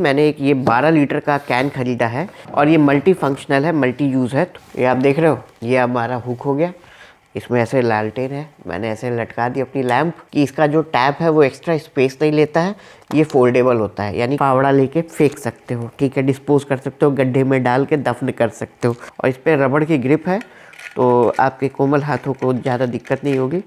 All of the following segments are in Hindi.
मैंने एक ये 12 लीटर का कैन खरीदा है और ये मल्टी फंक्शनल है, मल्टी यूज़ है। ये आप देख रहे हो, ये हमारा हुक हो गया। इसमें ऐसे लालटेन है, मैंने ऐसे लटका दी अपनी लैंप कि इसका जो टैप है वो एक्स्ट्रा स्पेस नहीं लेता है। ये फोल्डेबल होता है, यानी फावड़ा लेके फेंक सकते हो, ठीक है, डिस्पोज कर सकते हो, गड्ढे में डाल के दफन कर सकते हो। और इस पर रबड़ की ग्रिप है तो आपके कोमल हाथों को ज़्यादा दिक्कत नहीं होगी।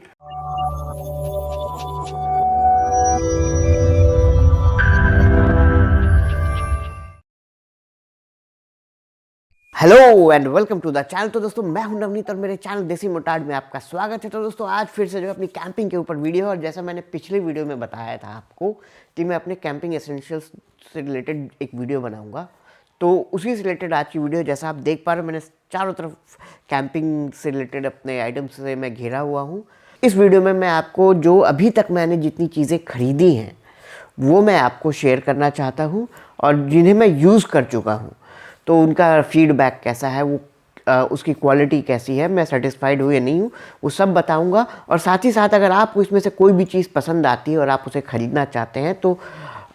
Hello and welcome to the channel. तो दोस्तों मैं हूं नवनीत और मेरे चैनल देसी मोटाड में आपका स्वागत है। तो दोस्तों आज फिर से जो है अपनी कैंपिंग के ऊपर वीडियो है, और जैसा मैंने पिछले वीडियो में बताया था आपको कि मैं अपने कैंपिंग एसेंशियल्स से रिलेटेड एक वीडियो बनाऊंगा, तो उसी से रिलेटेड आज की वीडियो। जैसा आप देख पा रहे हो, मैंने चारों तरफ कैंपिंग से रिलेटेड अपने आइटम्स से मैं घिरा हुआ हूँ। इस वीडियो में मैं आपको जो अभी तक मैंने जितनी चीज़ें खरीदी हैं वो मैं आपको शेयर करना चाहता हूँ, और जिन्हें मैं यूज़ कर चुका हूँ तो उनका फीडबैक कैसा है, वो उसकी क्वालिटी कैसी है, मैं सेटिस्फाइड हूँ या नहीं हूँ, वो सब बताऊँगा। और साथ ही साथ अगर आपको इसमें से कोई भी चीज़ पसंद आती है और आप उसे ख़रीदना चाहते हैं तो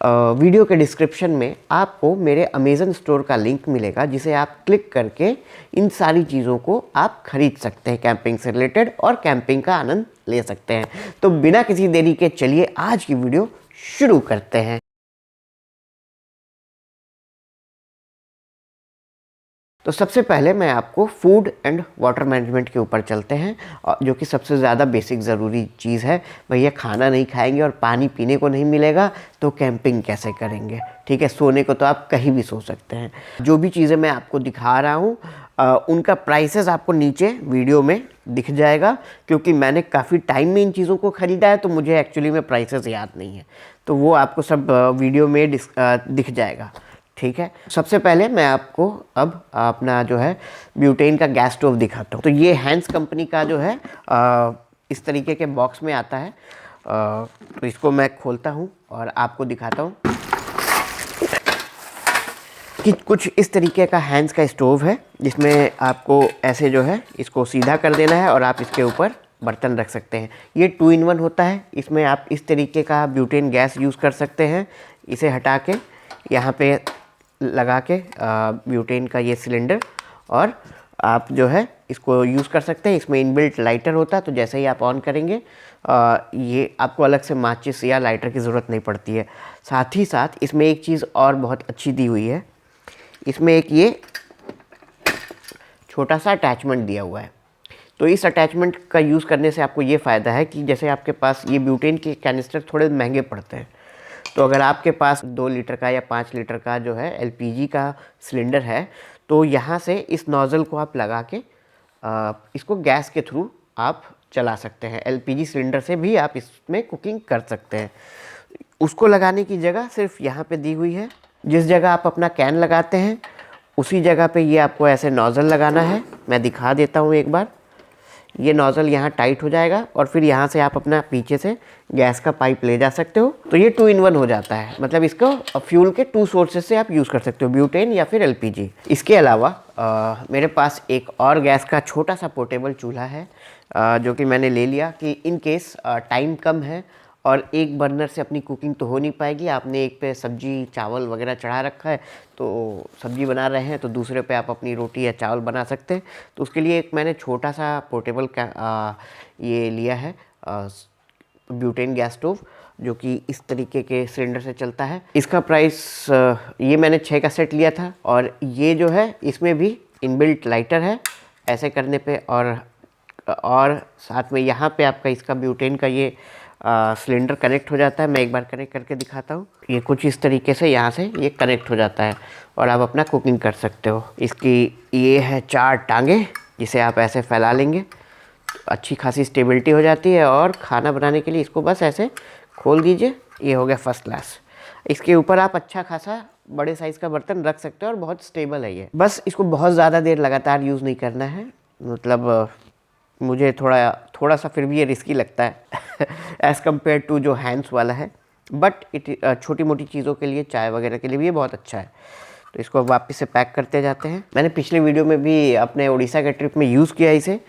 वीडियो के डिस्क्रिप्शन में आपको मेरे अमेज़न स्टोर का लिंक मिलेगा, जिसे आप क्लिक करके इन सारी चीज़ों को आप खरीद सकते हैं कैंपिंग से रिलेटेड, और कैंपिंग का आनंद ले सकते हैं। तो बिना किसी देरी के चलिए आज की वीडियो शुरू करते हैं। तो सबसे पहले मैं आपको फूड एंड वाटर मैनेजमेंट के ऊपर चलते हैं, जो कि सबसे ज़्यादा बेसिक ज़रूरी चीज़ है। भैया खाना नहीं खाएंगे और पानी पीने को नहीं मिलेगा तो कैंपिंग कैसे करेंगे, ठीक है। सोने को तो आप कहीं भी सो सकते हैं। जो भी चीज़ें मैं आपको दिखा रहा हूँ उनका प्राइसेस आपको नीचे वीडियो में दिख जाएगा, क्योंकि मैंने काफ़ी टाइम में इन चीज़ों को ख़रीदा है तो मुझे एक्चुअली में प्राइसेस याद नहीं है, तो वो आपको सब वीडियो में दिख जाएगा, ठीक है। सबसे पहले मैं आपको अब अपना जो है ब्यूटेन का गैस स्टोव दिखाता हूँ। तो ये हैंस कंपनी का जो है इस तरीके के बॉक्स में आता है। तो इसको मैं खोलता हूँ और आपको दिखाता हूँ कि कुछ इस तरीके का हैंस का स्टोव है, जिसमें आपको ऐसे जो है इसको सीधा कर देना है और आप इसके ऊपर बर्तन रख सकते हैं। ये 2 in 1 होता है। इसमें आप इस तरीके का ब्यूटेन गैस यूज़ कर सकते हैं। इसे हटा के यहाँ पे लगा के ब्यूटेन का ये सिलेंडर, और आप जो है इसको यूज़ कर सकते हैं। इसमें इनबिल्ट लाइटर होता है, तो जैसे ही आप ऑन करेंगे ये आपको अलग से माचिस या लाइटर की ज़रूरत नहीं पड़ती है। साथ ही साथ इसमें एक चीज़ और बहुत अच्छी दी हुई है, इसमें एक ये छोटा सा अटैचमेंट दिया हुआ है। तो इस अटैचमेंट का यूज़ करने से आपको ये फ़ायदा है कि जैसे आपके पास ये ब्यूटेन के कैनिस्टर थोड़े महंगे पड़ते हैं, तो अगर आपके पास 2 लीटर का या 5 लीटर का जो है एलपीजी का सिलेंडर है, तो यहाँ से इस नोज़ल को आप लगा के इसको गैस के थ्रू आप चला सकते हैं। एलपीजी सिलेंडर से भी आप इसमें कुकिंग कर सकते हैं। उसको लगाने की जगह सिर्फ यहाँ पे दी हुई है। जिस जगह आप अपना कैन लगाते हैं उसी जगह पे ये आपको ऐसे नोज़ल लगाना है। मैं दिखा देता हूँ एक बार। ये नोज़ल यहाँ टाइट हो जाएगा और फिर यहाँ से आप अपना पीछे से गैस का पाइप ले जा सकते हो। तो ये 2 in 1 हो जाता है, मतलब इसको फ्यूल के 2 सोर्सेज से आप यूज़ कर सकते हो, ब्यूटेन या फिर एलपीजी। इसके अलावा मेरे पास एक और गैस का छोटा सा पोर्टेबल चूल्हा है, जो कि मैंने ले लिया कि इन केस टाइम कम है और एक बर्नर से अपनी कुकिंग तो हो नहीं पाएगी। आपने एक पे सब्जी चावल वगैरह चढ़ा रखा है, तो सब्जी बना रहे हैं, तो दूसरे पे आप अपनी रोटी या चावल बना सकते हैं। तो उसके लिए एक मैंने छोटा सा पोर्टेबल ये लिया है ब्यूटेन गैस स्टोव, जो कि इस तरीके के सिलेंडर से चलता है। इसका प्राइस ये मैंने 6 का सेट लिया था, और ये जो है इसमें भी इनबिल्ट लाइटर है ऐसे करने पे, और साथ में यहाँ पे आपका इसका ब्यूटेन का ये सिलेंडर कनेक्ट हो जाता है। मैं एक बार कनेक्ट करके दिखाता हूँ। ये कुछ इस तरीके से यहाँ से ये कनेक्ट हो जाता है और आप अपना कुकिंग कर सकते हो। इसकी ये है 4 टांगे, जिसे आप ऐसे फैला लेंगे, अच्छी खासी स्टेबिलिटी हो जाती है। और खाना बनाने के लिए इसको बस ऐसे खोल दीजिए, ये हो गया फर्स्ट क्लास। इसके ऊपर आप अच्छा खासा बड़े साइज़ का बर्तन रख सकते हो और बहुत स्टेबल है ये। बस इसको बहुत ज़्यादा देर लगातार यूज़ नहीं करना है, मतलब मुझे थोड़ा सा फिर भी ये रिस्की लगता है एज़ कम्पेयर टू जो हैंड्स वाला है, बट छोटी मोटी चीज़ों के लिए, चाय वगैरह के लिए भी ये बहुत अच्छा है। तो इसको वापस से पैक करते जाते हैं। मैंने पिछले वीडियो में भी अपने उड़ीसा के ट्रिप में यूज़ किया इसे।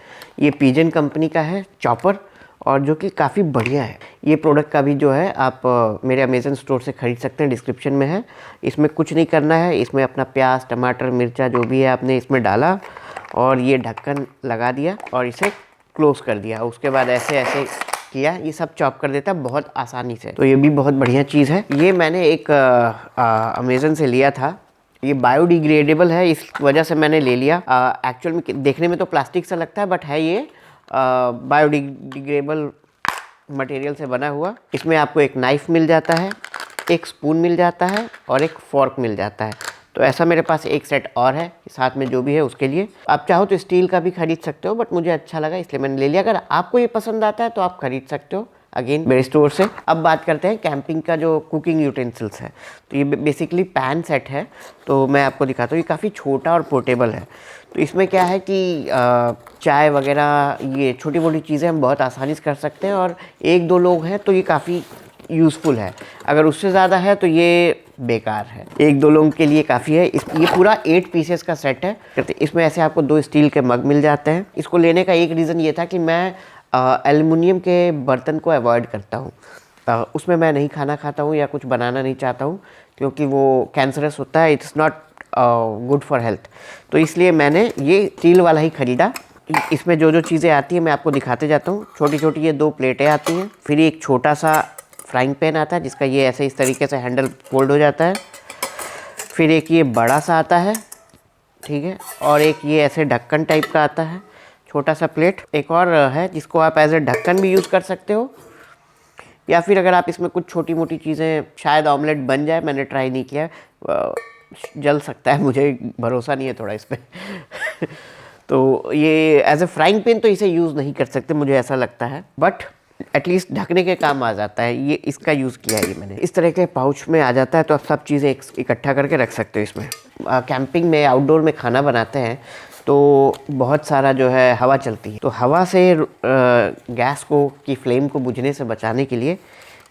ये पिजन कंपनी का है चॉपर, और जो कि काफ़ी बढ़िया है। ये प्रोडक्ट का भी जो है आप मेरे अमेज़न स्टोर से ख़रीद सकते हैं, डिस्क्रिप्शन में है। इसमें कुछ नहीं करना है, इसमें अपना प्याज, टमाटर, मिर्चा जो भी है आपने इसमें डाला और ये ढक्कन लगा दिया और इसे क्लोज़ कर दिया। उसके बाद ऐसे ऐसे किया, ये सब चॉप कर देता है बहुत आसानी से। तो ये भी बहुत बढ़िया चीज़ है। ये मैंने एक अमेज़न से लिया था। ये बायोडिग्रेडेबल है, इस वजह से मैंने ले लिया। एक्चुअल में देखने में तो प्लास्टिक सा लगता है, बट है ये बायोडिग्रेडेबल मटेरियल से बना हुआ। इसमें आपको एक नाइफ़ मिल जाता है, एक स्पून मिल जाता है और एक फॉर्क मिल जाता है। तो ऐसा मेरे पास एक सेट और है साथ में जो भी है उसके लिए। आप चाहो तो स्टील का भी खरीद सकते हो, बट मुझे अच्छा लगा इसलिए मैंने ले लिया। अगर आपको ये पसंद आता है तो आप खरीद सकते हो अगेन मेरे स्टोर से। अब बात करते हैं कैंपिंग का जो कुकिंग यूटेंसिल्स है। तो ये बेसिकली पैन सेट है, तो मैं आपको दिखाता हूँ। ये काफ़ी छोटा और पोर्टेबल है। तो इसमें क्या है कि चाय वगैरह ये छोटी मोटी चीज़ें हम बहुत आसानी से कर सकते हैं, और एक दो लोग हैं तो ये काफ़ी यूज़फुल है। अगर उससे ज़्यादा है तो ये बेकार है। एक दो लोगों के लिए काफ़ी है। ये पूरा 8 पीसेस का सेट है। इसमें ऐसे आपको 2 स्टील के मग मिल जाते हैं। इसको लेने का एक रीज़न ये था कि मैं एल्युमिनियम के बर्तन को अवॉइड करता हूँ। उसमें मैं नहीं खाना खाता हूँ या कुछ बनाना नहीं चाहता हूँ, क्योंकि वो कैंसरस होता है, it's not good for health. तो इसलिए मैंने ये स्टील वाला ही ख़रीदा। इसमें जो जो चीज़ें आती हैं मैं आपको दिखाते जाता हूँ। छोटी छोटी ये 2 प्लेटें आती हैं, फिर एक छोटा सा फ्राइंग पैन आता है जिसका ये ऐसे इस तरीके से हैंडल फोल्ड हो जाता है। फिर एक ये बड़ा सा आता है, ठीक है, और एक ये ऐसे ढक्कन टाइप का आता है, छोटा सा प्लेट। एक और है जिसको आप एज ए ढक्कन भी यूज़ कर सकते हो, या फिर अगर आप इसमें कुछ छोटी मोटी चीज़ें, शायद ऑमलेट बन जाए, मैंने ट्राई नहीं किया, जल सकता है, मुझे भरोसा नहीं है थोड़ा इस पर तो ये एज ए फ्राइंग पैन तो इसे यूज़ नहीं कर सकते, मुझे ऐसा लगता है, बट एटलीस्ट ढकने के काम आ जाता है। ये इसका यूज़ किया है ये मैंने। इस तरह के पाउच में आ जाता है, तो आप सब चीज़ें इकट्ठा करके रख सकते हो इसमें। कैंपिंग में, आउटडोर में खाना बनाते हैं तो बहुत सारा जो है हवा चलती है, तो हवा से गैस को की फ्लेम को बुझने से बचाने के लिए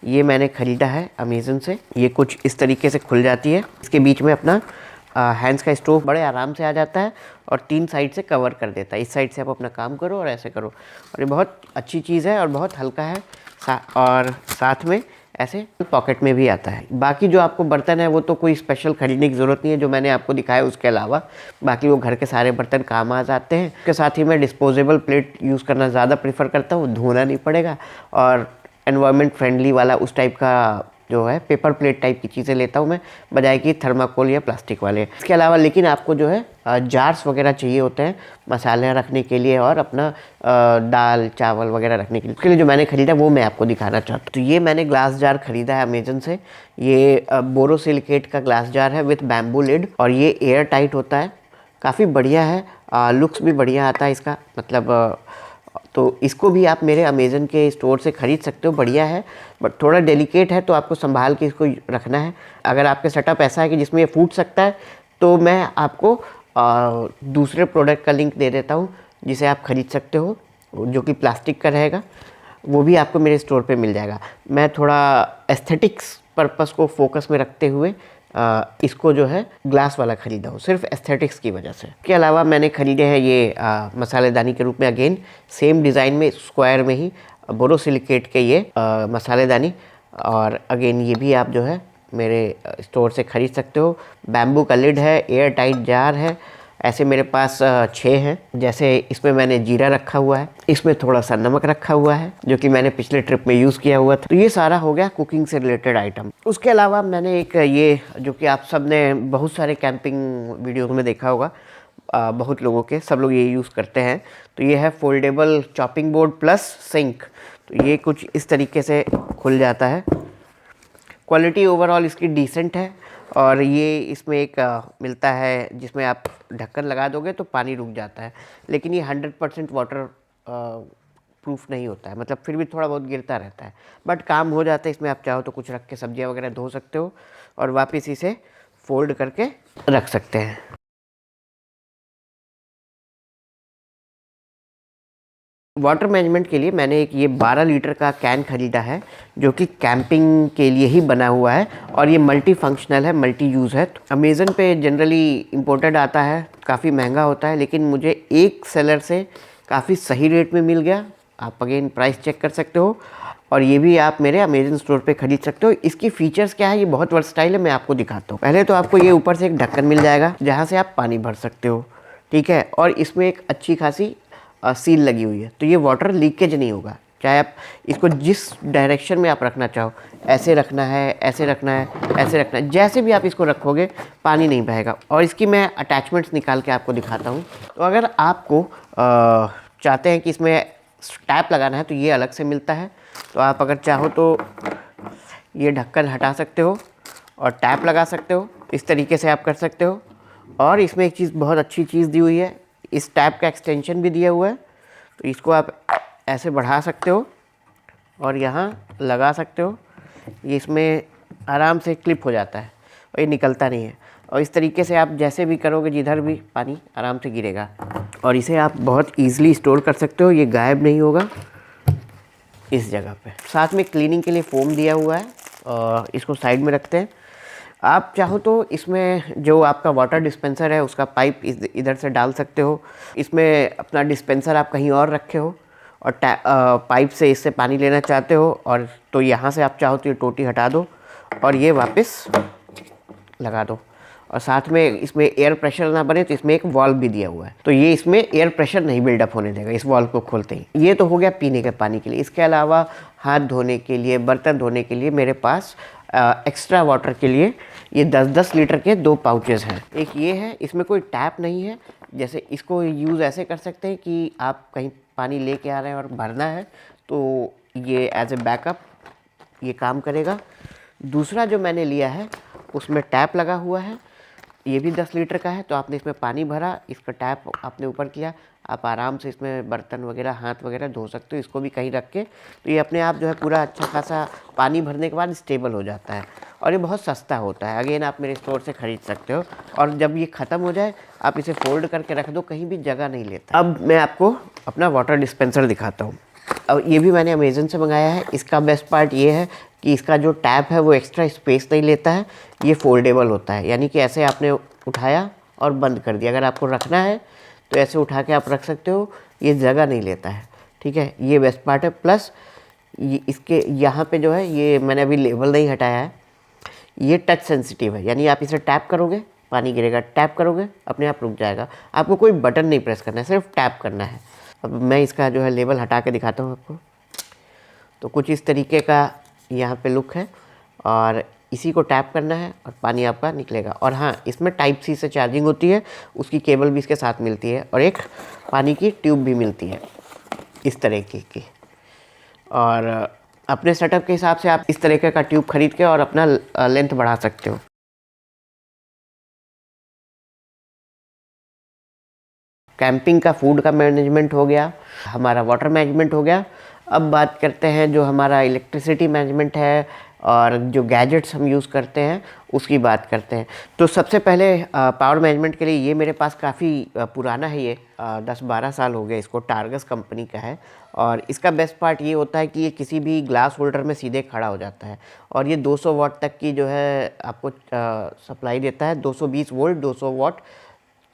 ये मैंने ख़रीदा है अमेज़न से। ये कुछ इस तरीके से खुल जाती है। इसके बीच में अपना हैंड्स का स्टोव बड़े आराम से आ जाता है और 3 साइड से कवर कर देता है। इस साइड से आप अपना काम करो और ऐसे करो, और ये बहुत अच्छी चीज़ है और बहुत हल्का है। और साथ में ऐसे पॉकेट में भी आता है। बाकी जो आपको बर्तन है वो तो कोई स्पेशल ख़रीदने की ज़रूरत नहीं है, जो मैंने आपको दिखाया उसके अलावा बाकी वो घर के सारे बर्तन काम आ जाते हैं। उसके साथ ही मैं डिस्पोजेबल प्लेट यूज़ करना ज़्यादा प्रेफर करता हूँ, धोना नहीं पड़ेगा, और एनवायरनमेंट फ्रेंडली वाला उस टाइप का जो है पेपर प्लेट टाइप की चीज़ें लेता हूँ मैं, बजाय कि थर्माकोल या प्लास्टिक वाले। इसके अलावा लेकिन आपको जो है जार्स वगैरह चाहिए होते हैं मसाले रखने के लिए, और अपना दाल चावल वगैरह रखने के लिए। उसके लिए जो मैंने ख़रीदा वो मैं आपको दिखाना चाहता हूँ। तो ये मैंने ग्लास जार ख़रीदा है अमेज़न से। ये बोरोसिलिकेट का ग्लास जार है विथ बैम्बू लिड, और ये एयर टाइट होता है, काफ़ी बढ़िया है। लुक्स भी बढ़िया आता है इसका, मतलब तो इसको भी आप मेरे अमेज़न के स्टोर से ख़रीद सकते हो, बढ़िया है, बट थोड़ा डेलिकेट है, तो आपको संभाल के इसको रखना है। अगर आपके सेटअप ऐसा है कि जिसमें ये फूट सकता है, तो मैं आपको दूसरे प्रोडक्ट का लिंक दे देता हूँ जिसे आप ख़रीद सकते हो, जो कि प्लास्टिक का रहेगा। वो भी आपको मेरे स्टोर पे मिल जाएगा। मैं थोड़ा एस्थेटिक्स पर्पस को फोकस में रखते हुए इसको जो है ग्लास वाला ख़रीदा हूँ, सिर्फ एस्थेटिक्स की वजह से। इसके अलावा मैंने ख़रीदे हैं ये मसालेदानी के रूप में, अगेन सेम डिज़ाइन में, स्क्वायर में ही, बोरोसिलिकेट के ये मसालेदानी। और अगेन ये भी आप जो है मेरे स्टोर से ख़रीद सकते हो। बैम्बू का लिड है, एयर टाइट जार है। ऐसे मेरे पास 6 हैं। जैसे इसमें मैंने जीरा रखा हुआ है, इसमें थोड़ा सा नमक रखा हुआ है जो कि मैंने पिछले ट्रिप में यूज़ किया हुआ था। तो ये सारा हो गया कुकिंग से रिलेटेड आइटम। उसके अलावा मैंने एक ये, जो कि आप सब ने बहुत सारे कैंपिंग वीडियोज़ में देखा होगा, बहुत लोगों के, सब लोग ये यूज़ करते हैं। तो ये है foldable chopping board plus sink. तो ये कुछ इस तरीके से खुल जाता है। क्वालिटी ओवरऑल इसकी डिसेंट है, और ये इसमें एक मिलता है जिसमें आप ढक्कन लगा दोगे तो पानी रुक जाता है, लेकिन ये 100% वाटर प्रूफ नहीं होता है, मतलब फिर भी थोड़ा बहुत गिरता रहता है, बट काम हो जाता है। इसमें आप चाहो तो कुछ रख के सब्जियां वगैरह धो सकते हो और वापस इसे फोल्ड करके रख सकते हैं। वाटर मैनेजमेंट के लिए मैंने एक ये 12 लीटर का कैन ख़रीदा है, जो कि कैंपिंग के लिए ही बना हुआ है, और ये मल्टी फंक्शनल है, मल्टी यूज़ है। अमेज़न पे जनरली इम्पोर्टेड आता है, काफ़ी महंगा होता है, लेकिन मुझे एक सेलर से काफ़ी सही रेट में मिल गया। आप अगेन प्राइस चेक कर सकते हो, और ये भी आप मेरे अमेजन स्टोर पे ख़रीद सकते हो। इसकी फ़ीचर्स क्या है, ये बहुत वर्सटाइल है, मैं आपको दिखाता हूँ। पहले तो आपको ये ऊपर से एक ढक्कन मिल जाएगा जहाँ से आप पानी भर सकते हो, ठीक है। और इसमें एक अच्छी खासी सील लगी हुई है, तो ये वाटर लीकेज नहीं होगा। चाहे आप इसको जिस डायरेक्शन में आप रखना चाहो, ऐसे रखना है, ऐसे रखना है, ऐसे रखना है, जैसे भी आप इसको रखोगे पानी नहीं बहेगा। और इसकी मैं अटैचमेंट्स निकाल के आपको दिखाता हूँ। तो अगर आपको चाहते हैं कि इसमें टैप लगाना है तो ये अलग से मिलता है। तो आप अगर चाहो तो ये ढक्कन हटा सकते हो और टैप लगा सकते हो, इस तरीके से आप कर सकते हो। और इसमें एक चीज़, बहुत अच्छी चीज़ दी हुई है, इस टैप का एक्सटेंशन भी दिया हुआ है, तो इसको आप ऐसे बढ़ा सकते हो और यहाँ लगा सकते हो। ये इसमें आराम से क्लिप हो जाता है और ये निकलता नहीं है। और इस तरीके से आप जैसे भी करोगे, जिधर भी पानी आराम से गिरेगा। और इसे आप बहुत ईज़िली स्टोर कर सकते हो, ये गायब नहीं होगा इस जगह पे। साथ में क्लीनिंग के लिए फ़ोम दिया हुआ है, और इसको साइड में रखते हैं। आप चाहो तो इसमें जो आपका वाटर डिस्पेंसर है उसका पाइप इधर से डाल सकते हो। इसमें अपना डिस्पेंसर आप कहीं और रखे हो और पाइप से इससे पानी लेना चाहते हो, और तो यहाँ से आप चाहो तो ये टोटी हटा दो और ये वापस लगा दो। और साथ में इसमें एयर प्रेशर ना बने तो इसमें एक वॉल्व भी दिया हुआ है, तो ये इसमें एयर प्रेशर नहीं बिल्डअप होने देगा इस वॉल्व को खोलते ही। ये तो हो गया पीने के पानी के लिए। इसके अलावा हाथ धोने के लिए, बर्तन धोने के लिए मेरे पास एक्स्ट्रा वाटर के लिए ये 10-10 लीटर के 2 पाउचेस हैं। एक ये है, इसमें कोई टैप नहीं है। जैसे इसको यूज़ ऐसे कर सकते हैं कि आप कहीं पानी लेके आ रहे हैं और भरना है तो ये एज ए बैकअप ये काम करेगा। दूसरा जो मैंने लिया है उसमें टैप लगा हुआ है, ये भी 10 लीटर का है। तो आपने इसमें पानी भरा, इसका टैप आपने ऊपर किया, आप आराम से इसमें बर्तन वगैरह, हाथ वगैरह धो सकते हो। इसको भी कहीं रख के तो ये अपने आप जो है पूरा अच्छा खासा पानी भरने के बाद स्टेबल हो जाता है, और ये बहुत सस्ता होता है। अगेन आप मेरे स्टोर से ख़रीद सकते हो, और जब ये ख़त्म हो जाए आप इसे फोल्ड करके रख दो, कहीं भी जगह नहीं लेता। अब मैं आपको अपना वाटर डिस्पेंसर दिखाता हूँ। अब ये भी मैंने अमेज़न से मंगाया है। इसका बेस्ट पार्ट ये है कि इसका जो टैप है वो एक्स्ट्रा स्पेस नहीं लेता है, ये फोल्डेबल होता है। यानी कि ऐसे आपने उठाया और बंद कर दिया, अगर आपको रखना है तो ऐसे उठा के आप रख सकते हो, ये जगह नहीं लेता है, ठीक है। ये बेस्ट पार्ट है। प्लस ये इसके यहाँ पे जो है, ये मैंने अभी लेबल नहीं हटाया है, ये टच सेंसिटिव है। यानी आप इसे टैप करोगे पानी गिरेगा, टैप करोगे अपने आप रुक जाएगा। आपको कोई बटन नहीं प्रेस करना है, सिर्फ टैप करना है। अब मैं इसका जो है लेबल हटा के दिखाता हूँ आपको। तो कुछ इस तरीके का यहाँ पे लुक है, और इसी को टैप करना है और पानी आपका निकलेगा। और हाँ, इसमें टाइप सी से चार्जिंग होती है, उसकी केबल भी इसके साथ मिलती है, और एक पानी की ट्यूब भी मिलती है इस तरीके की। और अपने सेटअप के हिसाब से आप इस तरीके का ट्यूब खरीद के और अपना लेंथ बढ़ा सकते हो। कैंपिंग का फूड का मैनेजमेंट हो गया, हमारा वाटर मैनेजमेंट हो गया। अब बात करते हैं जो हमारा इलेक्ट्रिसिटी मैनेजमेंट है और जो गैजेट्स हम यूज़ करते हैं उसकी बात करते हैं। तो सबसे पहले पावर मैनेजमेंट के लिए ये मेरे पास काफ़ी पुराना है, ये 10-12 साल हो गए इसको, टारगस कंपनी का है। और इसका बेस्ट पार्ट ये होता है कि ये किसी भी ग्लास होल्डर में सीधे खड़ा हो जाता है, और ये 200 वाट तक की जो है आपको सप्लाई देता है। 220 वोल्ट 200 वाट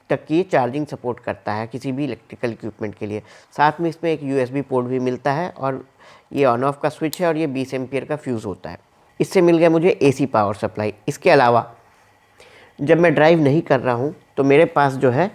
तक की चार्जिंग सपोर्ट करता है किसी भी इलेक्ट्रिकल इक्विपमेंट के लिए। साथ में इसमें एक USB पोर्ट भी मिलता है, और ये ऑन ऑफ का स्विच है, और ये 20 एम्पियर का फ्यूज़ होता है। इससे मिल गया मुझे AC पावर सप्लाई। इसके अलावा जब मैं ड्राइव नहीं कर रहा हूँ तो मेरे पास जो है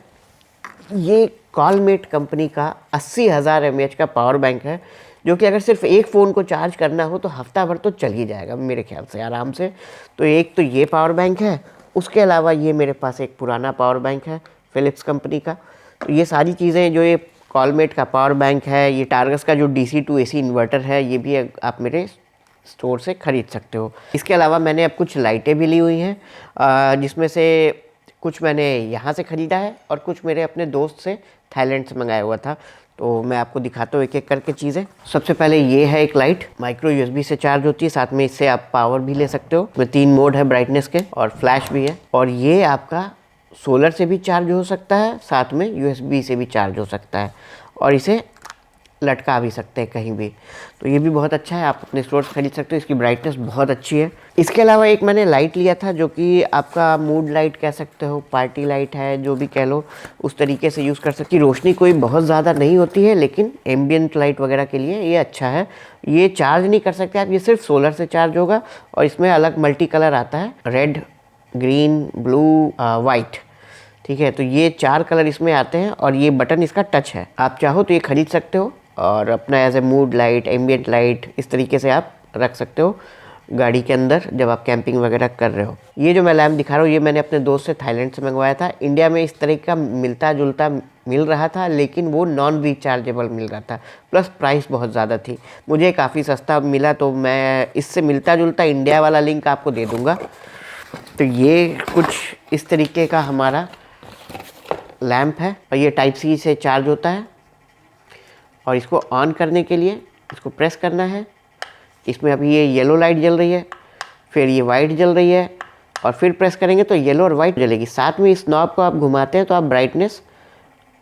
ये कॉलमेट कंपनी का 80,000 mAh का पावर बैंक है, जो कि अगर सिर्फ एक फ़ोन को चार्ज करना हो तो हफ्ता भर तो चल ही जाएगा मेरे ख्याल से आराम से। तो एक तो ये पावर बैंक है, उसके अलावा ये मेरे पास एक पुराना पावर बैंक है फ़िलिप्स कंपनी का। तो ये सारी चीज़ें, जो ये कॉलमेट का पावर बैंक है, ये टारगस का जो DC to AC इन्वर्टर है, ये भी आप मेरे स्टोर से ख़रीद सकते हो। इसके अलावा मैंने अब कुछ लाइटें भी ली हुई हैं, जिसमें से कुछ मैंने यहाँ से ख़रीदा है और कुछ मेरे अपने दोस्त से थाईलैंड से मंगाया हुआ था। तो मैं आपको दिखाता हूँ एक एक करके चीज़ें। सबसे पहले ये है एक लाइट, माइक्रो USB से चार्ज होती है, साथ में इससे आप पावर भी ले सकते हो। इसमें 3 मोड है ब्राइटनेस के, और फ्लैश भी है। और ये आपका सोलर से भी चार्ज हो सकता है, साथ में USB से भी चार्ज हो सकता है। और इसे लटका भी सकते हैं कहीं भी। तो ये भी बहुत अच्छा है, आप अपने स्टोर से खरीद सकते हो। इसकी ब्राइटनेस बहुत अच्छी है। इसके अलावा एक मैंने लाइट लिया था जो कि आपका मूड लाइट कह सकते हो, पार्टी लाइट है, जो भी कह लो, उस तरीके से यूज़ कर सकते हो। रोशनी कोई बहुत ज़्यादा नहीं होती है, लेकिन एम्बियंट लाइट वगैरह के लिए ये अच्छा है। ये चार्ज नहीं कर सकते आप, ये सिर्फ सोलर से चार्ज होगा। और इसमें अलग मल्टी कलर आता है, रेड, ग्रीन, ब्लू, वाइट, ठीक है। तो ये 4 कलर इसमें आते हैं और ये बटन इसका टच है। आप चाहो तो ये खरीद सकते हो और अपना as a mood light, ambient light इस तरीके से आप रख सकते हो गाड़ी के अंदर जब आप कैंपिंग वगैरह कर रहे हो। ये जो मैं लैम्प दिखा रहा हूँ ये मैंने अपने दोस्त से थाईलैंड से मंगवाया था। इंडिया में इस तरह का मिलता जुलता मिल रहा था, लेकिन वो नॉन रिचार्जेबल मिल रहा था, प्लस प्राइस बहुत ज़्यादा थी। मुझे काफ़ी सस्ता मिला, तो मैं इससे मिलता जुलता इंडिया वाला लिंक आपको दे दूँगा। तो ये कुछ इस तरीके का हमारा लैम्प है और ये टाइप सी से चार्ज होता है। और इसको ऑन करने के लिए इसको प्रेस करना है। इसमें अभी ये येलो लाइट जल रही है, फिर ये वाइट जल रही है, और फिर प्रेस करेंगे तो येलो और वाइट जलेगी। साथ में इस नॉब को आप घुमाते हैं तो आप ब्राइटनेस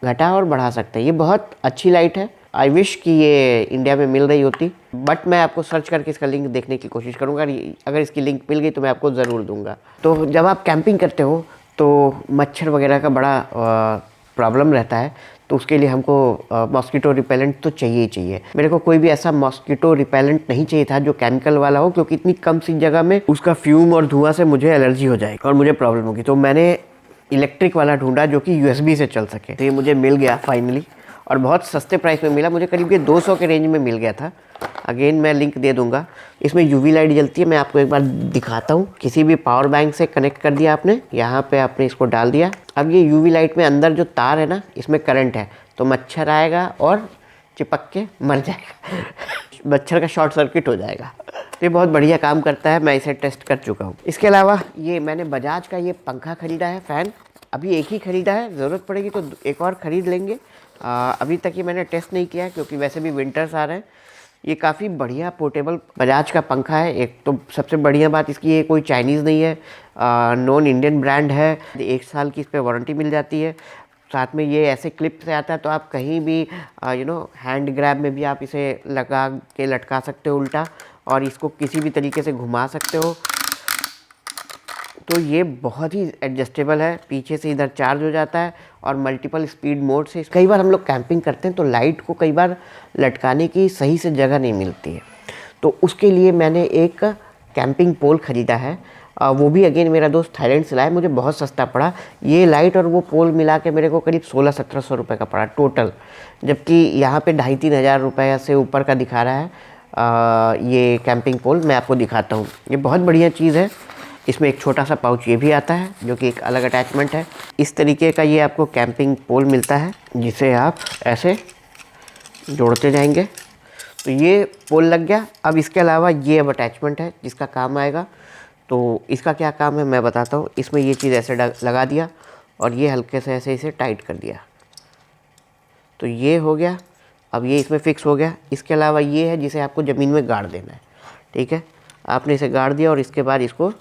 घटा और बढ़ा सकते हैं। ये बहुत अच्छी लाइट है। आई विश कि ये इंडिया में मिल रही होती, बट मैं आपको सर्च करके इसका लिंक देखने की कोशिश करूँगा। अगर इसकी लिंक मिल गई तो मैं आपको ज़रूर दूँगा। तो जब आप कैंपिंग करते हो तो मच्छर वगैरह का बड़ा प्रॉब्लम रहता है, तो उसके लिए हमको मॉस्किटो रिपेलेंट तो चाहिए ही चाहिए। मेरे को कोई भी ऐसा मॉस्किटो रिपेलेंट नहीं चाहिए था जो केमिकल वाला हो, क्योंकि इतनी कम सी जगह में उसका फ्यूम और धुआं से मुझे एलर्जी हो जाएगी और मुझे प्रॉब्लम होगी। तो मैंने इलेक्ट्रिक वाला ढूंढा जो कि यूएसबी से चल सके। तो ये मुझे मिल गया फाइनली, और बहुत सस्ते प्राइस में मिला। मुझे करीब ये 200 के रेंज में मिल गया था। अगेन मैं लिंक दे दूंगा। इसमें यूवी लाइट जलती है, मैं आपको एक बार दिखाता हूँ। किसी भी पावर बैंक से कनेक्ट कर दिया आपने, यहाँ पे आपने इसको डाल दिया। अब ये यूवी लाइट में अंदर जो तार है ना, इसमें करंट है, तो मच्छर आएगा और चिपक के मर जाएगा मच्छर का शॉर्ट सर्किट हो जाएगा। ये बहुत बढ़िया काम करता है, मैं इसे टेस्ट कर चुका हूँ। इसके अलावा ये मैंने बजाज का ये पंखा खरीदा है, फ़ैन। अभी एक ही ख़रीदा है, ज़रूरत पड़ेगी तो एक और ख़रीद लेंगे। अभी तक ये मैंने टेस्ट नहीं किया है, क्योंकि वैसे भी विंटर्स आ रहे हैं। ये काफ़ी बढ़िया पोर्टेबल बजाज का पंखा है। एक तो सबसे बढ़िया बात इसकी, ये कोई चाइनीज़ नहीं है, नॉन इंडियन ब्रांड है। 1 साल की इस पर वारंटी मिल जाती है। साथ में ये ऐसे क्लिप से आता है, तो आप कहीं भी हैंड ग्रैब में भी आप इसे लगा के लटका सकते हो उल्टा, और इसको किसी भी तरीके से घुमा सकते हो। तो ये बहुत ही एडजस्टेबल है, पीछे से इधर चार्ज हो जाता है और मल्टीपल स्पीड मोड से। कई बार हम लोग कैंपिंग करते हैं तो लाइट को कई बार लटकाने की सही से जगह नहीं मिलती है, तो उसके लिए मैंने एक कैंपिंग पोल ख़रीदा है। वो भी अगेन मेरा दोस्त थाईलैंड से लाया, मुझे बहुत सस्ता पड़ा। ये लाइट और वो पोल मिला के मेरे को करीब 1600-1700 रुपये का पड़ा टोटल, जबकि यहाँ पे 2500-3000 हज़ार रुपये से ऊपर का दिखा रहा है। ये कैंपिंग पोल मैं आपको दिखाता हूँ, ये बहुत बढ़िया चीज़ है। इसमें एक छोटा सा पाउच ये भी आता है, जो कि एक अलग अटैचमेंट है। इस तरीके का ये आपको कैंपिंग पोल मिलता है, जिसे आप ऐसे जोड़ते जाएंगे तो ये पोल लग गया। अब इसके अलावा ये अब अटैचमेंट है जिसका काम आएगा। तो इसका क्या काम है मैं बताता हूँ। इसमें ये चीज़ ऐसे लगा दिया और ये हल्के से ऐसे इसे टाइट कर दिया, तो ये हो गया। अब ये इसमें फ़िक्स हो गया। इसके अलावा ये है जिसे आपको ज़मीन में गाड़ देना है, ठीक है। आपने इसे गाड़ दिया और इसके बाद इसको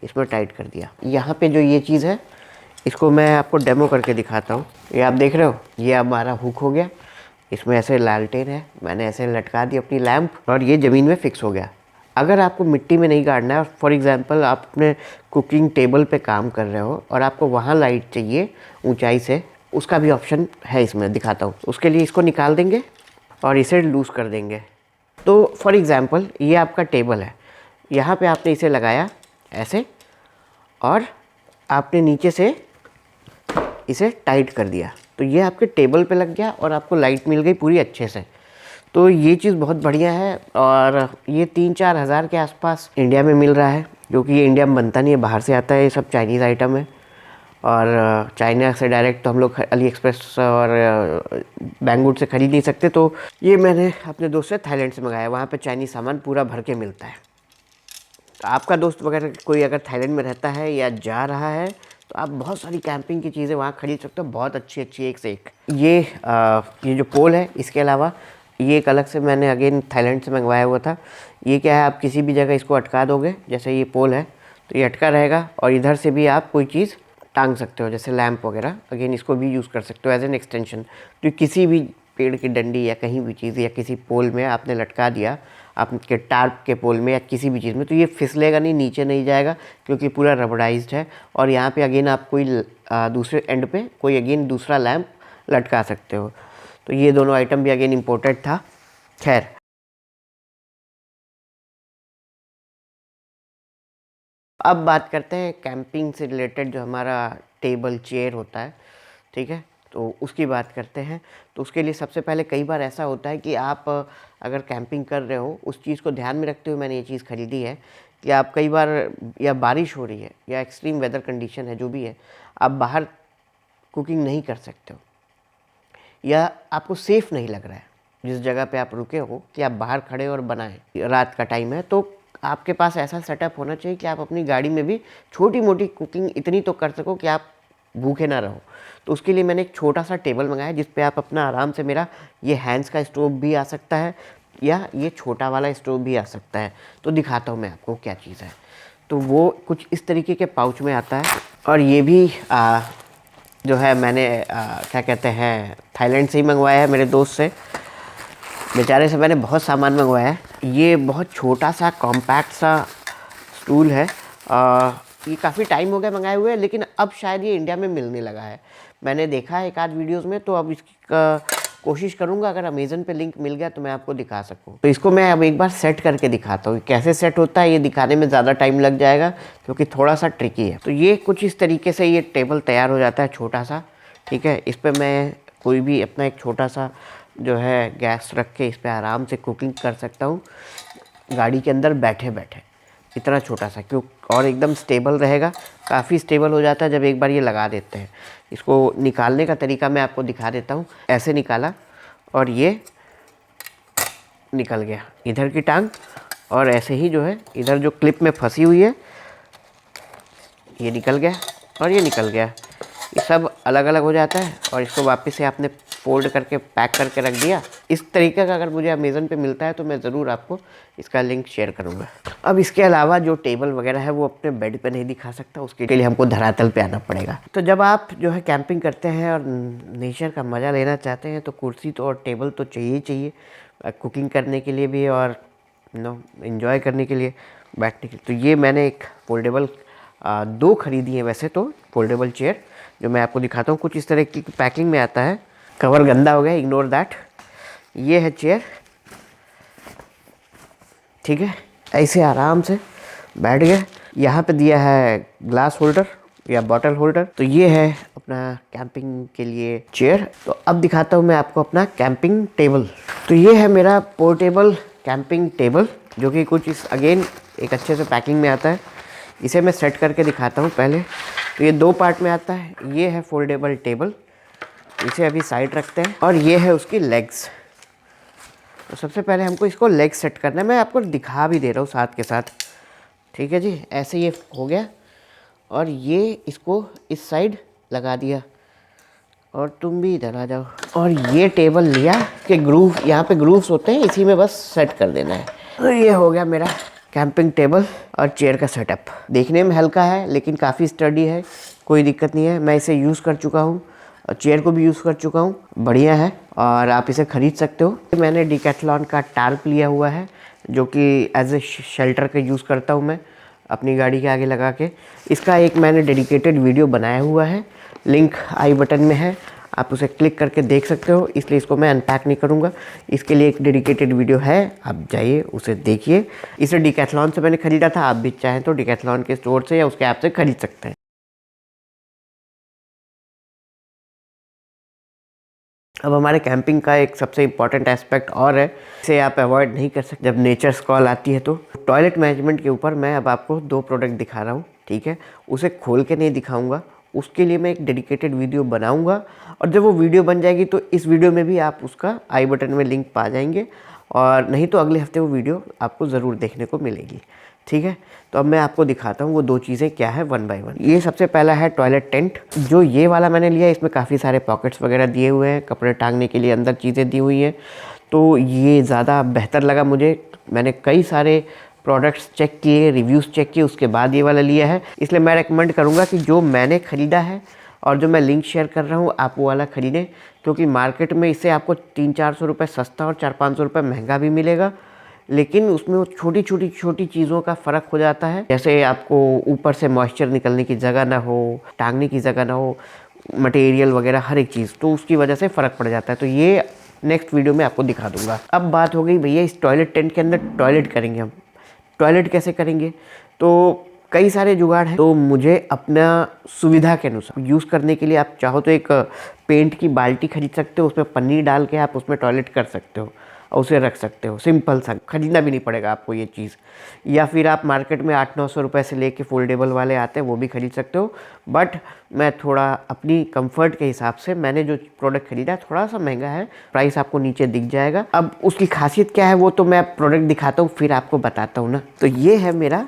इसमें टाइट कर दिया। यहाँ पे जो ये चीज़ है, इसको मैं आपको डेमो करके दिखाता हूँ। ये आप देख रहे हो, ये हमारा हुक हो गया। इसमें ऐसे लालटेन है, मैंने ऐसे लटका दी अपनी लैंप, और ये ज़मीन में फ़िक्स हो गया। अगर आपको मिट्टी में नहीं गाड़ना है, फॉर एग्ज़ाम्पल आप अपने कुकिंग टेबल पे काम कर रहे हो और आपको वहाँ लाइट चाहिए ऊंचाई से, उसका भी ऑप्शन है इसमें, दिखाता हूँ। उसके लिए इसको निकाल देंगे और इसे लूज़ कर देंगे। तो फॉर एग्ज़ाम्पल ये आपका टेबल है, यहाँ पे आपने इसे लगाया ऐसे, और आपने नीचे से इसे टाइट कर दिया, तो ये आपके टेबल पे लग गया और आपको लाइट मिल गई पूरी अच्छे से। तो ये चीज़ बहुत बढ़िया है, और ये 3-4 हज़ार के आसपास इंडिया में मिल रहा है, जो कि ये इंडिया में बनता नहीं है, बाहर से आता है। ये सब चाइनीज़ आइटम है, और चाइना से डायरेक्ट तो हम लोग अली एक्सप्रेस और बैंगलुरु से ख़रीद नहीं सकते। तो ये मैंने अपने दोस्त से थाईलैंड से मंगाया, वहाँ पे चाइनीज़ सामान पूरा भर के मिलता है। तो आपका दोस्त वगैरह कोई अगर थाईलैंड में रहता है या जा रहा है, तो आप बहुत सारी कैंपिंग की चीज़ें वहाँ ख़रीद सकते हो, बहुत अच्छी अच्छी एक से एक। ये जो पोल है, इसके अलावा ये एक अलग से मैंने अगेन थाईलैंड से मंगवाया हुआ था। ये क्या है, आप किसी भी जगह इसको अटका दोगे, जैसे ये पोल है तो ये अटका रहेगा, और इधर से भी आप कोई चीज़ टांग सकते हो, जैसे लैंप वगैरह। अगेन इसको भी यूज़ कर सकते हो एज एन एक्सटेंशन। तो किसी भी पेड़ की डंडी या कहीं भी चीज़ या किसी पोल में आपने लटका दिया, आपके टार्प के पोल में या किसी भी चीज़ में, तो ये फिसलेगा नहीं, नीचे नहीं जाएगा क्योंकि पूरा रबड़ाइज्ड है। और यहाँ पे अगेन आप कोई दूसरे एंड पे कोई अगेन दूसरा लैंप लटका सकते हो। तो ये दोनों आइटम भी अगेन इम्पोर्टेड था। खैर, अब बात करते हैं कैंपिंग से रिलेटेड जो हमारा टेबल चेयर होता है, ठीक है, तो उसकी बात करते हैं। तो उसके लिए सबसे पहले कई बार ऐसा होता है कि आप अगर कैंपिंग कर रहे हो, उस चीज़ को ध्यान में रखते हुए मैंने ये चीज़ ख़रीदी है कि आप कई बार या बारिश हो रही है या एक्सट्रीम वेदर कंडीशन है, जो भी है, आप बाहर कुकिंग नहीं कर सकते हो या आपको सेफ़ नहीं लग रहा है जिस जगह पे आप रुके हो कि आप बाहर खड़े और बनाएं, रात का टाइम है, तो आपके पास ऐसा सेटअप होना चाहिए कि आप अपनी गाड़ी में भी छोटी मोटी कुकिंग इतनी तो कर सको कि आप भूखे ना रहो। तो उसके लिए मैंने एक छोटा सा टेबल मंगाया जिस पे आप अपना आराम से, मेरा ये हैंड्स का स्टोव भी आ सकता है या ये छोटा वाला स्टोव भी आ सकता है। तो दिखाता हूँ मैं आपको क्या चीज़ है। तो वो कुछ इस तरीके के पाउच में आता है और ये भी जो है मैंने क्या कहते हैं, थाईलैंड से ही मंगवाया है मेरे दोस्त से। बेचारे से मैंने बहुत सामान मंगवाया है। ये बहुत छोटा सा कॉम्पैक्ट सा स्टूल है। ये काफ़ी टाइम हो गया मंगाए हुए, लेकिन अब शायद ये इंडिया में मिलने लगा है। मैंने देखा है एक आध वीडियोस में, तो अब इसकी कोशिश करूँगा अगर अमेज़न पे लिंक मिल गया तो मैं आपको दिखा सकूँ। तो इसको मैं अब एक बार सेट करके दिखाता हूँ। कैसे सेट होता है ये दिखाने में ज़्यादा टाइम लग जाएगा क्योंकि थोड़ा सा ट्रिकी है। तो ये कुछ इस तरीके से ये टेबल तैयार हो जाता है, छोटा सा, ठीक है। इस पर मैं कोई भी अपना एक छोटा सा जो है गैस रख के इस पर आराम से कुकिंग कर सकता हूँ गाड़ी के अंदर बैठे बैठे। इतना छोटा सा क्यों, और एकदम स्टेबल रहेगा। काफ़ी स्टेबल हो जाता है जब एक बार ये लगा देते हैं। इसको निकालने का तरीका मैं आपको दिखा देता हूँ। ऐसे निकाला और ये निकल गया इधर की टांग, और ऐसे ही जो है इधर जो क्लिप में फंसी हुई है ये निकल गया और ये निकल गया। ये सब अलग अलग हो जाता है और इसको वापस से आपने फोल्ड करके पैक करके रख दिया। इस तरीके का अगर मुझे अमेज़न पे मिलता है तो मैं ज़रूर आपको इसका लिंक शेयर करूँगा। अब इसके अलावा जो टेबल वगैरह है वो अपने बेड पे नहीं दिखा सकता, उसके लिए हमको धरातल पे आना पड़ेगा। तो जब आप जो है कैंपिंग करते हैं और नेचर का मज़ा लेना चाहते हैं तो कुर्सी तो और टेबल तो चाहिए ही चाहिए, कुकिंग करने के लिए भी और एंजॉय करने के लिए, बैठने के लिए। तो ये मैंने एक फोल्डेबल 2 खरीदी है वैसे तो, फोल्डेबल चेयर, जो मैं आपको दिखाता हूँ। कुछ इस तरह की पैकिंग में आता है। कवर गंदा हो गया, इग्नोर दैट। ये है चेयर, ठीक है। ऐसे आराम से बैठ गए। यहाँ पे दिया है ग्लास होल्डर या बॉटल होल्डर। तो ये है अपना कैंपिंग के लिए चेयर। तो अब दिखाता हूँ मैं आपको अपना कैंपिंग टेबल। तो ये है मेरा पोर्टेबल कैंपिंग टेबल, जो कि कुछ इस अगेन एक अच्छे से पैकिंग में आता है। इसे मैं सेट करके दिखाता हूँ पहले। तो ये 2 पार्ट में आता है। ये है फोल्डेबल टेबल, इसे अभी साइड रखते हैं, और ये है उसकी लेग्स। तो सबसे पहले हमको इसको लेग सेट करना है। मैं आपको दिखा भी दे रहा हूँ साथ के साथ, ठीक है जी। ऐसे ये हो गया और ये इसको इस साइड लगा दिया और तुम भी इधर आ जाओ। और ये टेबल लिया कि ग्रूव, यहाँ पे ग्रूव्स होते हैं, इसी में बस सेट कर देना है। तो ये हो गया मेरा कैंपिंग टेबल और चेयर का सेटअप। देखने में हल्का है लेकिन काफ़ी स्टडी है, कोई दिक्कत नहीं है। मैं इसे यूज़ कर चुका हूँ और चेयर को भी यूज़ कर चुका हूँ, बढ़िया है और आप इसे ख़रीद सकते हो। मैंने डिकैथलॉन का टार्प लिया हुआ है जो कि एज ए शेल्टर का यूज़ करता हूँ मैं अपनी गाड़ी के आगे लगा के। इसका एक मैंने डेडिकेटेड वीडियो बनाया हुआ है, लिंक आई बटन में है, आप उसे क्लिक करके देख सकते हो, इसलिए इसको मैं अनपैक नहीं करूँगा। इसके लिए एक डेडिकेटेड वीडियो है, आप जाइए उसे देखिए। इसे डिकैथलॉन से मैंने ख़रीदा था, आप भी चाहें तो डिकैथलॉन के स्टोर से या उसके ऐप से ख़रीद सकते हैं। अब हमारे कैंपिंग का एक सबसे इम्पॉर्टेंट एस्पेक्ट और है, इसे आप अवॉइड नहीं कर सकते जब नेचर्स कॉल आती है। तो टॉयलेट मैनेजमेंट के ऊपर मैं अब आपको 2 प्रोडक्ट दिखा रहा हूँ, ठीक है। उसे खोल के नहीं दिखाऊंगा, उसके लिए मैं एक डेडिकेटेड वीडियो बनाऊंगा और जब वो वीडियो बन जाएगी तो इस वीडियो में भी आप उसका आई बटन में लिंक पा जाएंगे, और नहीं तो अगले हफ्ते वो वीडियो आपको ज़रूर देखने को मिलेगी, ठीक है। तो अब मैं आपको दिखाता हूँ वो 2 चीज़ें क्या है, 1 बाय 1। ये सबसे पहला है टॉयलेट टेंट। जो ये वाला मैंने लिया, इसमें काफ़ी सारे पॉकेट्स वगैरह दिए हुए हैं, कपड़े टांगने के लिए अंदर चीज़ें दी हुई हैं, तो ये ज़्यादा बेहतर लगा मुझे। मैंने कई सारे प्रोडक्ट्स चेक किए, रिव्यूज़ चेक किए, उसके बाद ये वाला लिया है। इसलिए मैं रेकमेंड करूँगा कि जो मैंने ख़रीदा है और जो मैं लिंक शेयर कर रहा हूँ आप वो वाला ख़रीदें, क्योंकि मार्केट में इससे आपको 300-400 रुपये सस्ता और 400-500 रुपये महंगा भी मिलेगा, लेकिन उसमें वो छोटी चीज़ों का फ़र्क हो जाता है। जैसे आपको ऊपर से मॉइस्चर निकलने की जगह ना हो, टांगने की जगह ना हो, मटेरियल वगैरह हर एक चीज़, तो उसकी वजह से फ़र्क पड़ जाता है। तो ये नेक्स्ट वीडियो में आपको दिखा दूंगा। अब बात हो गई भैया इस टॉयलेट टेंट के अंदर टॉयलेट करेंगे हम, टॉयलेट कैसे करेंगे? तो कई सारे जुगाड़ हैं, तो मुझे अपना सुविधा के अनुसार यूज़ करने के लिए आप चाहो तो एक पेंट की बाल्टी खरीद सकते हो, उसमें पन्नी डाल के आप उसमें टॉयलेट कर सकते हो और उसे रख सकते हो। सिंपल सा, खरीदना भी नहीं पड़ेगा आपको ये चीज़। या फिर आप मार्केट में 800-900 रुपये से लेके फोल्डेबल वाले आते हैं, वो भी खरीद सकते हो। बट मैं थोड़ा अपनी कंफर्ट के हिसाब से मैंने जो प्रोडक्ट खरीदा है थोड़ा सा महंगा है, प्राइस आपको नीचे दिख जाएगा। अब उसकी खासियत क्या है वो तो मैं प्रोडक्ट दिखाता हूँ फिर आपको बताता हूँ ना। तो ये है मेरा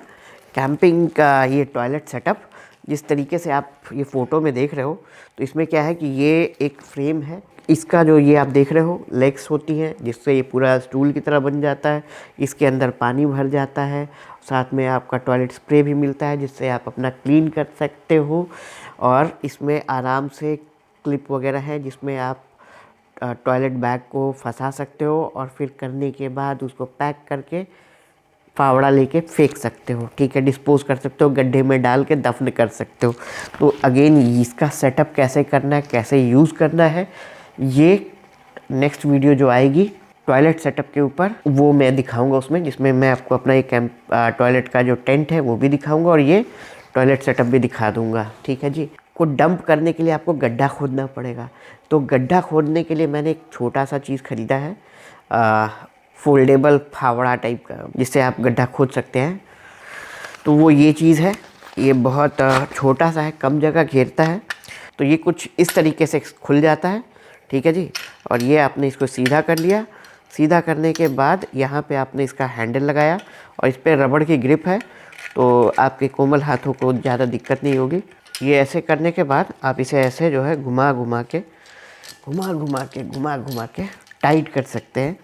कैंपिंग का ये टॉयलेट सेटअप, जिस तरीके से आप ये फ़ोटो में देख रहे हो। तो इसमें क्या है कि ये एक फ्रेम है, इसका जो ये आप देख रहे हो लेग्स होती हैं, जिससे ये पूरा स्टूल की तरह बन जाता है। इसके अंदर पानी भर जाता है, साथ में आपका टॉयलेट स्प्रे भी मिलता है जिससे आप अपना क्लीन कर सकते हो। और इसमें आराम से क्लिप वगैरह है जिसमें आप टॉयलेट बैग को फंसा सकते हो और फिर करने के बाद उसको पैक करके फावड़ा लेके फेंक सकते हो, ठीक है, डिस्पोज कर सकते हो, गड्ढे में डाल के दफन कर सकते हो। तो अगेन इसका सेटअप कैसे करना है, कैसे यूज़ करना है, ये नेक्स्ट वीडियो जो आएगी टॉयलेट सेटअप के ऊपर वो मैं दिखाऊंगा उसमें, जिसमें मैं आपको अपना ये टॉयलेट का जो टेंट है वो भी दिखाऊंगा और ये टॉयलेट सेटअप भी दिखा दूंगा, ठीक है जी। को डंप करने के लिए आपको गड्ढा खोदना पड़ेगा, तो गड्ढा खोदने के लिए मैंने एक छोटा सा चीज़ ख़रीदा है, फोल्डेबल फावड़ा टाइप का, जिससे आप गड्ढा खोद सकते हैं। तो वो ये चीज़ है, ये बहुत छोटा सा है, कम जगह घेरता है। तो ये कुछ इस तरीके से खुल जाता है, ठीक है जी। और ये आपने इसको सीधा कर लिया, सीधा करने के बाद यहाँ पे आपने इसका हैंडल लगाया और इस पर रबड़ की ग्रिप है, तो आपके कोमल हाथों को ज़्यादा दिक्कत नहीं होगी। ये ऐसे करने के बाद आप इसे ऐसे जो है घुमा घुमा के टाइट कर सकते हैं।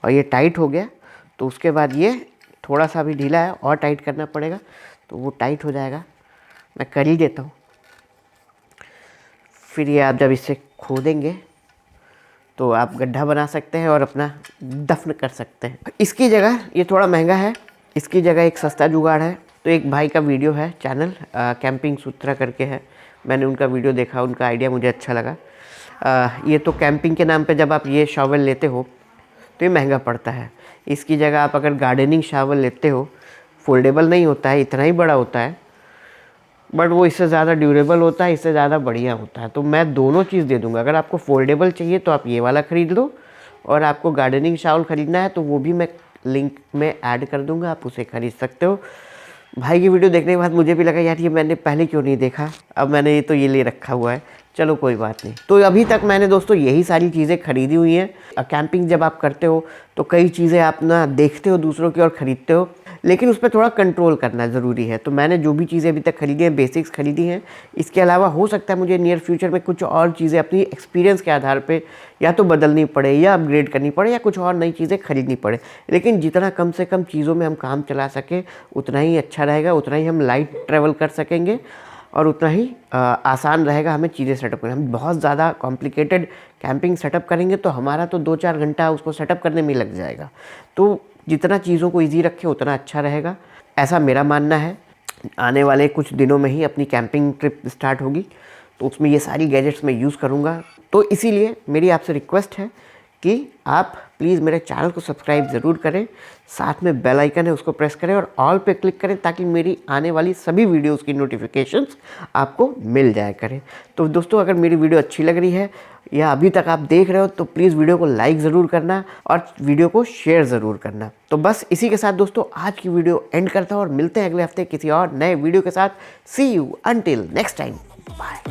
और ये टाइट हो गया तो उसके बाद ये थोड़ा सा भी ढीला है और टाइट करना पड़ेगा, तो वो टाइट हो जाएगा। मैं कर ही देता हूँ। फिर ये आप जब इसे खोदेंगे तो आप गड्ढा बना सकते हैं और अपना दफन कर सकते हैं। इसकी जगह ये थोड़ा महंगा है, इसकी जगह एक सस्ता जुगाड़ है। तो एक भाई का वीडियो है, चैनल कैंपिंग सूत्रा करके है, मैंने उनका वीडियो देखा, उनका आइडिया मुझे अच्छा लगा। ये तो कैंपिंग के नाम पे जब आप ये शॉवल लेते हो तो ये महंगा पड़ता है। इसकी जगह आप अगर गार्डनिंग शावल लेते हो, फोल्डेबल नहीं होता है, इतना ही बड़ा होता है, बट वो इससे ज़्यादा ड्यूरेबल होता है, इससे ज़्यादा बढ़िया होता है। तो मैं दोनों चीज़ दे दूंगा। अगर आपको फोल्डेबल चाहिए तो आप ये वाला ख़रीद लो, और आपको गार्डनिंग शावल ख़रीदना है तो वो भी मैं लिंक में ऐड कर दूंगा, आप उसे ख़रीद सकते हो। भाई की वीडियो देखने के बाद मुझे भी लगा यार ये मैंने पहले क्यों नहीं देखा, अब मैंने ये ले रखा हुआ है, चलो कोई बात नहीं। तो अभी तक मैंने दोस्तों यही सारी चीज़ें खरीदी हुई हैं। कैंपिंग जब आप करते हो तो कई चीज़ें आप ना देखते हो दूसरों की और ख़रीदते हो, लेकिन उस पर थोड़ा कंट्रोल करना ज़रूरी है। तो मैंने जो भी चीज़ें अभी तक खरीदी हैं बेसिक्स खरीदी हैं। इसके अलावा हो सकता है मुझे नियर फ्यूचर में कुछ और चीज़ें अपनी एक्सपीरियंस के आधार पे या तो बदलनी पड़े या अपग्रेड करनी पड़े या कुछ और नई चीज़ें खरीदनी पड़े, लेकिन जितना कम से कम चीज़ों में हम काम चला सकें उतना ही अच्छा रहेगा, उतना ही हम लाइट ट्रैवल कर सकेंगे और उतना ही आसान रहेगा हमें चीज़ें सेटअप करना। हम बहुत ज़्यादा कॉम्प्लिकेटेड कैंपिंग सेटअप करेंगे तो हमारा तो 2-4 घंटा उसको सेटअप करने में लग जाएगा। तो जितना चीज़ों को इजी रखें उतना अच्छा रहेगा, ऐसा मेरा मानना है। आने वाले कुछ दिनों में ही अपनी कैंपिंग ट्रिप स्टार्ट होगी, तो उसमें ये सारी गैजेट्स मैं यूज़ करूँगा। तो इसीलिए मेरी आपसे रिक्वेस्ट है कि आप प्लीज़ मेरे चैनल को सब्सक्राइब ज़रूर करें, साथ में बेल आइकन है उसको प्रेस करें और ऑल पे क्लिक करें, ताकि मेरी आने वाली सभी वीडियोस की नोटिफिकेशंस आपको मिल जाया करें। तो दोस्तों अगर मेरी वीडियो अच्छी लग रही है या अभी तक आप देख रहे हो तो प्लीज़ वीडियो को लाइक ज़रूर करना और वीडियो को शेयर ज़रूर करना। तो बस इसी के साथ दोस्तों आज की वीडियो एंड करता हूँ और मिलते हैं अगले हफ्ते किसी और नए वीडियो के साथ। See you until next time, bye.